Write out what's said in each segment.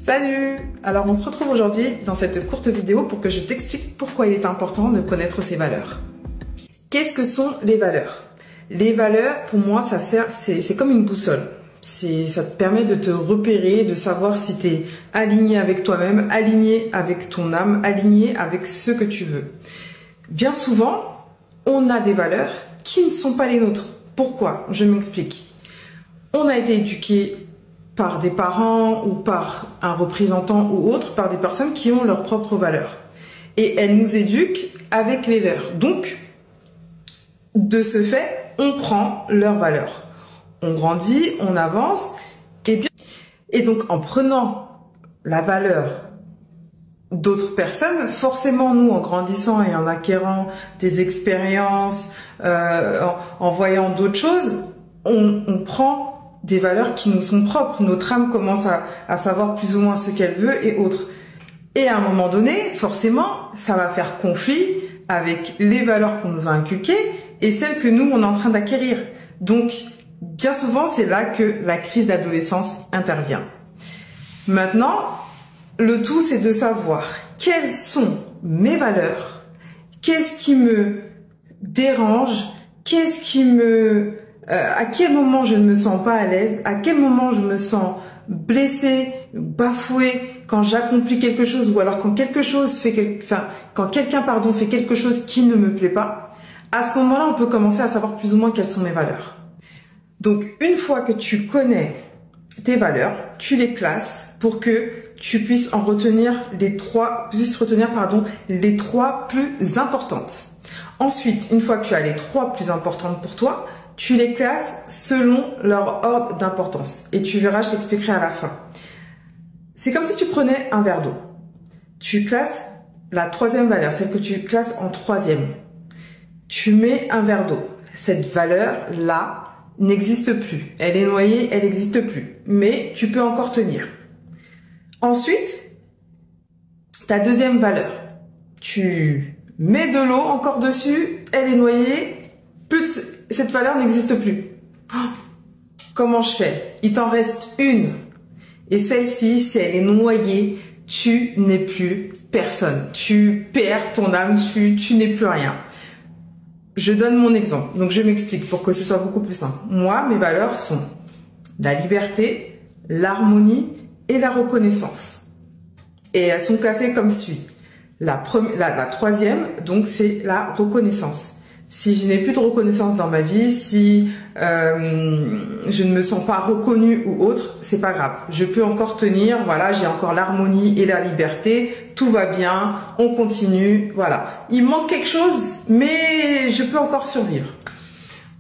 Salut! Alors on se retrouve aujourd'hui dans cette courte vidéo pour que je t'explique pourquoi il est important de connaître ses valeurs. Qu'est-ce que sont les valeurs? Les valeurs, pour moi, ça sert, c'est comme une boussole. Ça te permet de te repérer, de savoir si tu es aligné avec toi-même, aligné avec ton âme, aligné avec ce que tu veux. Bien souvent, on a des valeurs qui ne sont pas les nôtres. Pourquoi? Je m'explique. On a été éduqué par des parents ou par un représentant ou autre, par des personnes qui ont leurs propres valeurs. Et elles nous éduquent avec les leurs. Donc, de ce fait, on prend leurs valeurs. On grandit, on avance, et donc en prenant la valeur d'autres personnes, forcément nous, en grandissant et en acquérant des expériences, en voyant d'autres choses, on prend des valeurs qui nous sont propres. Notre âme commence à savoir plus ou moins ce qu'elle veut et autres. Et à un moment donné, forcément, ça va faire conflit avec les valeurs qu'on nous a inculquées et celles que nous, on est en train d'acquérir. Donc, bien souvent, c'est là que la crise d'adolescence intervient. Maintenant, le tout, c'est de savoir quelles sont mes valeurs, qu'est-ce qui me dérange, qu'est-ce qui me... à quel moment je ne me sens pas à l'aise, à quel moment je me sens blessée, bafouée quand j'accomplis quelque chose ou alors quand quelque chose fait quand quelqu'un fait quelque chose qui ne me plaît pas. À ce moment-là, on peut commencer à savoir plus ou moins quelles sont mes valeurs. Donc, une fois que tu connais tes valeurs, tu les classes pour que tu puisses en retenir les trois plus importantes. Ensuite, une fois que tu as les trois plus importantes pour toi, tu les classes selon leur ordre d'importance. Et tu verras, je t'expliquerai à la fin. C'est comme si tu prenais un verre d'eau. Tu classes la troisième valeur, celle que tu classes en troisième. Tu mets un verre d'eau. Cette valeur-là n'existe plus. Elle est noyée, elle n'existe plus. Mais tu peux encore tenir. Ensuite, ta deuxième valeur. Tu mets de l'eau encore dessus, elle est noyée, cette valeur n'existe plus. Oh, comment je fais? Il t'en reste une. Et celle-ci, si elle est noyée, tu n'es plus personne. Tu perds ton âme, tu n'es plus rien. Je donne mon exemple. Donc, je m'explique pour que ce soit beaucoup plus simple. Moi, mes valeurs sont la liberté, l'harmonie et la reconnaissance. Et elles sont classées comme suit. La troisième, donc, c'est la reconnaissance. Si je n'ai plus de reconnaissance dans ma vie, si je ne me sens pas reconnue ou autre, c'est pas grave. Je peux encore tenir, voilà, j'ai encore l'harmonie et la liberté, tout va bien, on continue, voilà. Il manque quelque chose, mais je peux encore survivre.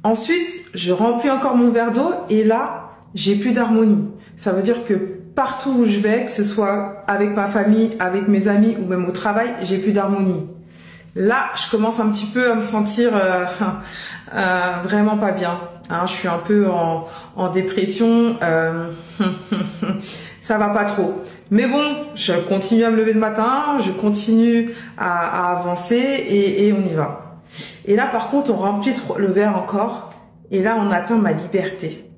Ensuite, je remplis encore mon verre d'eau et là, j'ai plus d'harmonie. Ça veut dire que partout où je vais, que ce soit avec ma famille, avec mes amis ou même au travail, j'ai plus d'harmonie. Là, je commence un petit peu à me sentir vraiment pas bien. Hein, je suis un peu en dépression. Ça va pas trop. Mais bon, je continue à me lever le matin, je continue à avancer et on y va. Et là, par contre, on remplit le verre encore. Et là, on atteint ma liberté.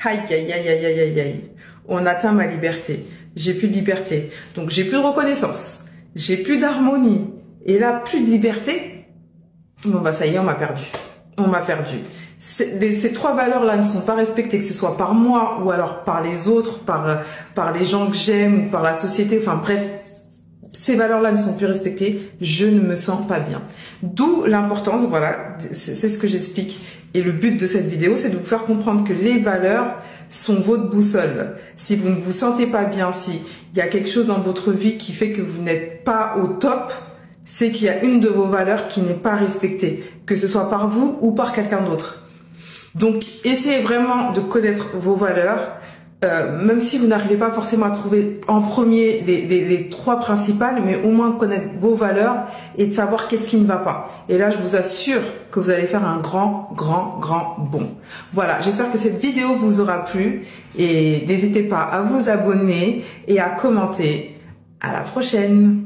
Aïe, aïe, aïe, aïe, aïe, aïe, aïe. On atteint ma liberté. J'ai plus de liberté. Donc, j'ai plus de reconnaissance. J'ai plus d'harmonie. Et là, plus de liberté, bon bah ça y est, on m'a perdu. On m'a perdu. Ces trois valeurs-là ne sont pas respectées, que ce soit par moi ou alors par les autres, par les gens que j'aime ou par la société. Enfin bref, ces valeurs-là ne sont plus respectées. Je ne me sens pas bien. D'où l'importance, voilà, c'est ce que j'explique. Et le but de cette vidéo, c'est de vous faire comprendre que les valeurs sont votre boussole. Si vous ne vous sentez pas bien, si il y a quelque chose dans votre vie qui fait que vous n'êtes pas au top, c'est qu'il y a une de vos valeurs qui n'est pas respectée, que ce soit par vous ou par quelqu'un d'autre. Donc, essayez vraiment de connaître vos valeurs, même si vous n'arrivez pas forcément à trouver en premier les trois principales, mais au moins connaître vos valeurs et de savoir qu'est-ce qui ne va pas. Et là, je vous assure que vous allez faire un grand bond. Voilà, j'espère que cette vidéo vous aura plu et n'hésitez pas à vous abonner et à commenter. À la prochaine!